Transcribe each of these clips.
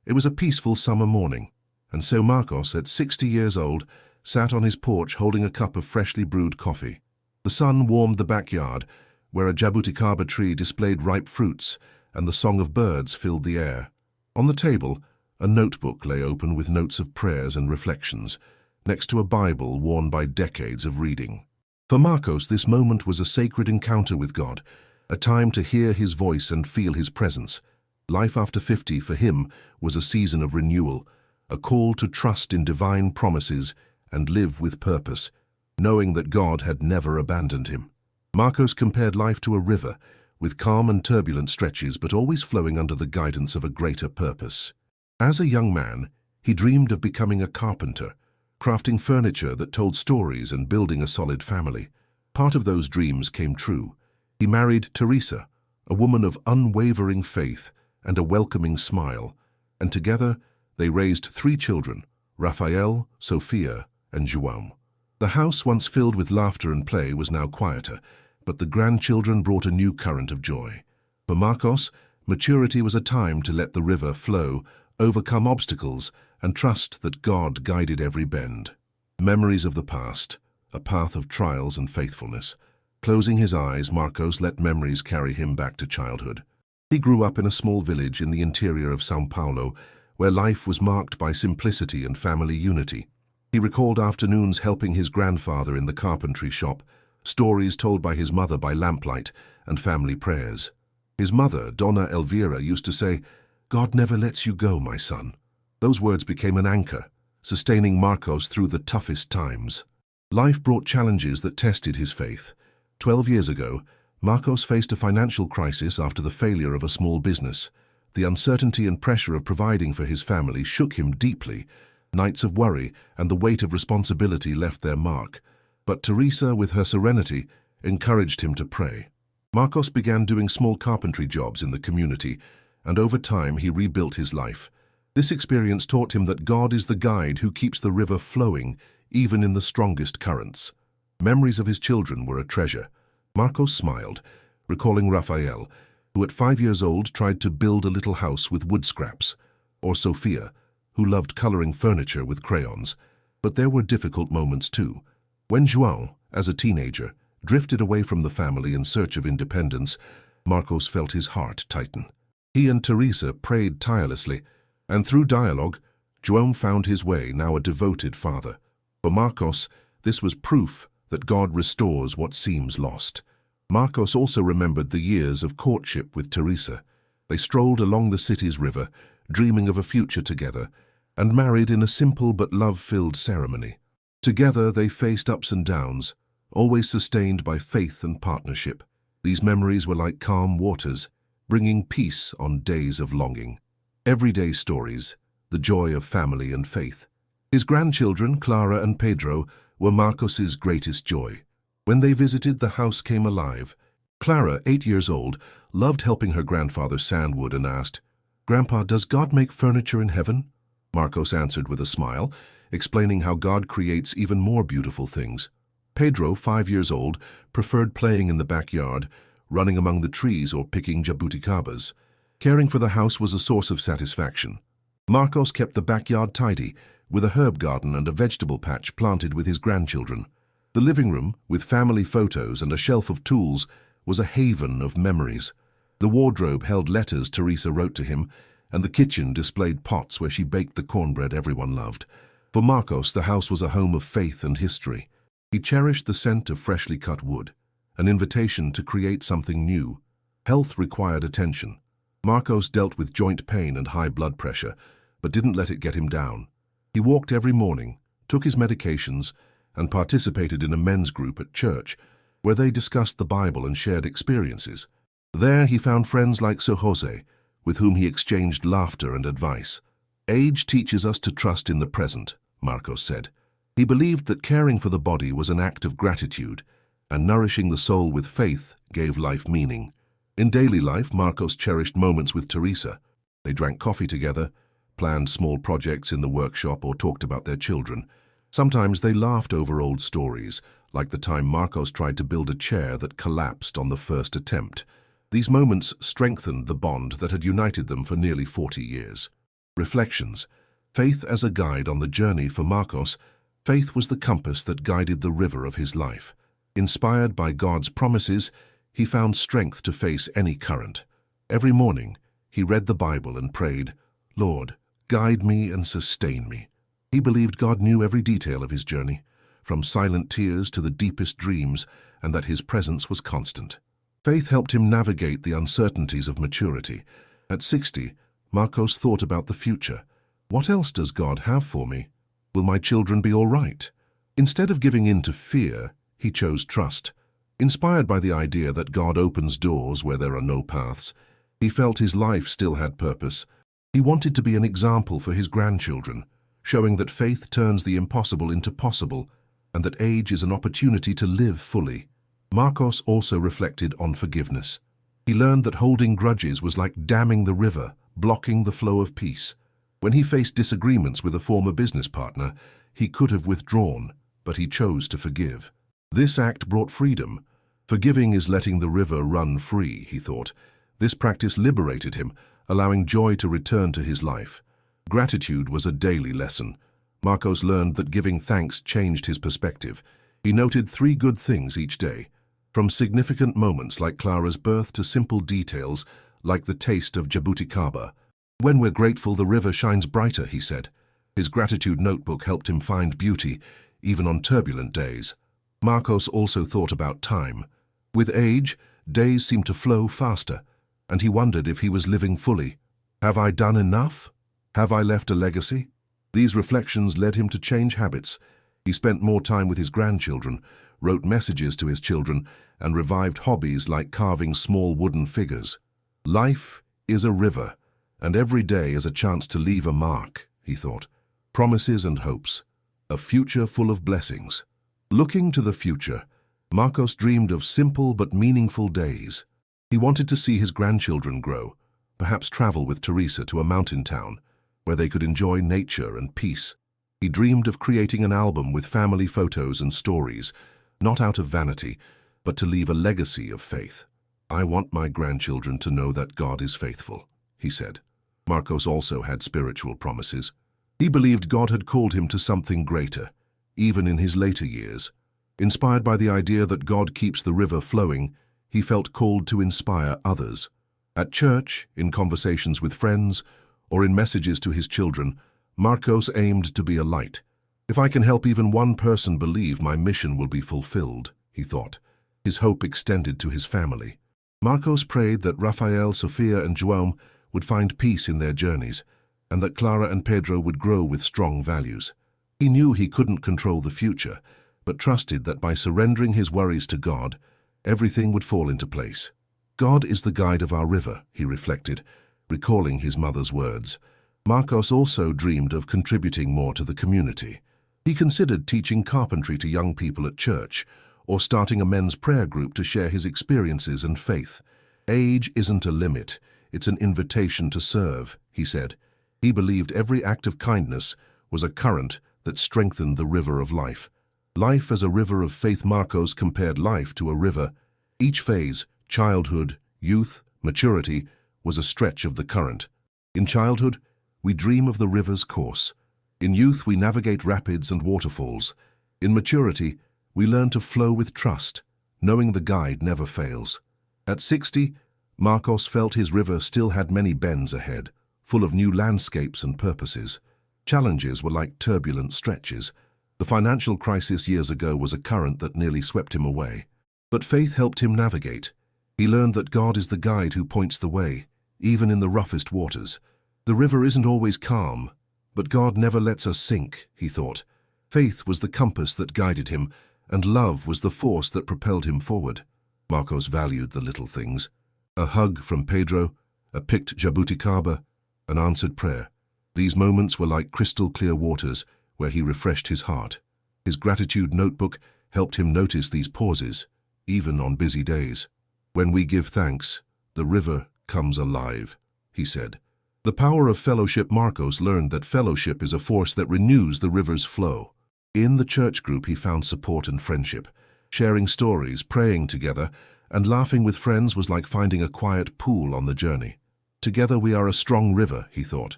It was a peaceful summer morning, and so Marcos, at 60 years old, sat on his porch holding a cup of freshly brewed coffee. The sun warmed the backyard, where a jabuticaba tree displayed ripe fruits, and the song of birds filled the air. On the table, a notebook lay open with notes of prayers and reflections, next to a Bible worn by decades of reading. For Marcos, this moment was a sacred encounter with God, a time to hear his voice and feel his presence. Life after 50 for him was a season of renewal, a call to trust in divine promises and live with purpose, knowing that God had never abandoned him. Marcos compared life to a river, with calm and turbulent stretches but always flowing under the guidance of a greater purpose. As a young man, he dreamed of becoming a carpenter, crafting furniture that told stories and building a solid family. Part of those dreams came true. He married Teresa, a woman of unwavering faith and a welcoming smile, and together they raised 3 children, Rafael, Sofia, and João. The house, once filled with laughter and play, was now quieter, but the grandchildren brought a new current of joy. For Marcos, maturity was a time to let the river flow, overcome obstacles, and trust that God guided every bend. Memories of the past, a path of trials and faithfulness. Closing his eyes, Marcos let memories carry him back to childhood. He grew up in a small village in the interior of São Paulo, where life was marked by simplicity and family unity. He recalled afternoons helping his grandfather in the carpentry shop, stories told by his mother by lamplight, and family prayers. His mother, Donna Elvira, used to say, "God never lets you go, my son." Those words became an anchor, sustaining Marcos through the toughest times. Life brought challenges that tested his faith. 12 years ago, Marcos faced a financial crisis after the failure of a small business. The uncertainty and pressure of providing for his family shook him deeply. Nights of worry and the weight of responsibility left their mark. But Teresa, with her serenity, encouraged him to pray. Marcos began doing small carpentry jobs in the community, and over time he rebuilt his life. This experience taught him that God is the guide who keeps the river flowing, even in the strongest currents. Memories of his children were a treasure. Marcos smiled, recalling Rafael, who at 5 years old tried to build a little house with wood scraps, or Sofia, who loved coloring furniture with crayons. But there were difficult moments too. When João, as a teenager, drifted away from the family in search of independence, Marcos felt his heart tighten. He and Teresa prayed tirelessly, and through dialogue, João found his way, now a devoted father. For Marcos, this was proof that God restores what seems lost. Marcos also remembered the years of courtship with Teresa. They strolled along the city's river, dreaming of a future together, and married in a simple but love-filled ceremony. Together they faced ups and downs, always sustained by faith and partnership. These memories were like calm waters, bringing peace on days of longing. Everyday stories, the joy of family and faith. His grandchildren, Clara and Pedro, were Marcos's greatest joy. When they visited, the house came alive. Clara, 8 years old, loved helping her grandfather sand wood and asked, "Grandpa, does God make furniture in heaven?" Marcos answered with a smile, explaining how God creates even more beautiful things. Pedro, 5 years old, preferred playing in the backyard, running among the trees or picking jabuticabas. Caring for the house was a source of satisfaction. Marcos kept the backyard tidy, with a herb garden and a vegetable patch planted with his grandchildren. The living room, with family photos and a shelf of tools, was a haven of memories. The wardrobe held letters Teresa wrote to him, and the kitchen displayed pots where she baked the cornbread everyone loved. For Marcos, the house was a home of faith and history. He cherished the scent of freshly cut wood, an invitation to create something new. Health required attention. Marcos dealt with joint pain and high blood pressure, but didn't let it get him down. He walked every morning, took his medications, and participated in a men's group at church, where they discussed the Bible and shared experiences. There he found friends like Sir Jose, with whom he exchanged laughter and advice. "Age teaches us to trust in the present," Marcos said. He believed that caring for the body was an act of gratitude, and nourishing the soul with faith gave life meaning. In daily life, Marcos cherished moments with Teresa. They drank coffee together, planned small projects in the workshop, or talked about their children. Sometimes they laughed over old stories, like the time Marcos tried to build a chair that collapsed on the first attempt. These moments strengthened the bond that had united them for nearly 40 years. Reflections. Faith as a guide on the journey for Marcos. Faith was the compass that guided the river of his life. Inspired by God's promises, he found strength to face any current. Every morning, he read the Bible and prayed, "Lord, guide me and sustain me." He believed God knew every detail of his journey, from silent tears to the deepest dreams, and that his presence was constant. Faith helped him navigate the uncertainties of maturity. At 60, Marcos thought about the future. What else does God have for me? Will my children be all right? Instead of giving in to fear, he chose trust. Inspired by the idea that God opens doors where there are no paths, he felt his life still had purpose. He wanted to be an example for his grandchildren, showing that faith turns the impossible into possible, and that age is an opportunity to live fully. Marcos also reflected on forgiveness. He learned that holding grudges was like damming the river, blocking the flow of peace. When he faced disagreements with a former business partner, he could have withdrawn, but he chose to forgive. This act brought freedom. Forgiving is letting the river run free, he thought. This practice liberated him, allowing joy to return to his life. Gratitude was a daily lesson. Marcos learned that giving thanks changed his perspective. He noted 3 good things each day, from significant moments like Clara's birth to simple details like the taste of jabuticaba. When we're grateful, the river shines brighter, he said. His gratitude notebook helped him find beauty, even on turbulent days. Marcos also thought about time. With age, days seemed to flow faster, and he wondered if he was living fully. Have I done enough? Have I left a legacy? These reflections led him to change habits. He spent more time with his grandchildren, wrote messages to his children, and revived hobbies like carving small wooden figures. Life is a river, and every day is a chance to leave a mark, he thought. Promises and hopes. A future full of blessings. Looking to the future, Marcos dreamed of simple but meaningful days. He wanted to see his grandchildren grow, perhaps travel with Teresa to a mountain town, where they could enjoy nature and peace. He dreamed of creating an album with family photos and stories, not out of vanity, but to leave a legacy of faith. "I want my grandchildren to know that God is faithful," he said. Marcos also had spiritual promises. He believed God had called him to something greater, even in his later years. Inspired by the idea that God keeps the river flowing, he felt called to inspire others. At church, in conversations with friends, or in messages to his children, Marcos aimed to be a light. "If I can help even one person believe, my mission will be fulfilled," he thought. His hope extended to his family. Marcos prayed that Rafael, Sofia, and João would find peace in their journeys, and that Clara and Pedro would grow with strong values. He knew he couldn't control the future, but trusted that by surrendering his worries to God, everything would fall into place. "God is the guide of our river," he reflected, recalling his mother's words. Marcos also dreamed of contributing more to the community. He considered teaching carpentry to young people at church, or starting a men's prayer group to share his experiences and faith. "Age isn't a limit, it's an invitation to serve," he said. He believed every act of kindness was a current that strengthened the river of life. Life as a river of faith. Marcos compared life to a river. Each phase, childhood, youth, maturity, was a stretch of the current. In childhood, we dream of the river's course. In youth, we navigate rapids and waterfalls. In maturity, we learn to flow with trust, knowing the guide never fails. At 60, Marcos felt his river still had many bends ahead, full of new landscapes and purposes. Challenges were like turbulent stretches. The financial crisis years ago was a current that nearly swept him away. But faith helped him navigate. He learned that God is the guide who points the way, even in the roughest waters. The river isn't always calm, but God never lets us sink, he thought. Faith was the compass that guided him, and love was the force that propelled him forward. Marcos valued the little things. A hug from Pedro, a picked jabuticaba, an answered prayer. These moments were like crystal-clear waters where he refreshed his heart. His gratitude notebook helped him notice these pauses, even on busy days. "When we give thanks, the river comes alive," he said. The power of fellowship. Marcos learned that fellowship is a force that renews the river's flow. In the church group, he found support and friendship. Sharing stories, praying together, and laughing with friends was like finding a quiet pool on the journey. "Together we are a strong river," he thought.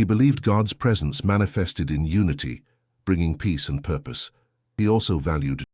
He believed God's presence manifested in unity, bringing peace and purpose. He also valued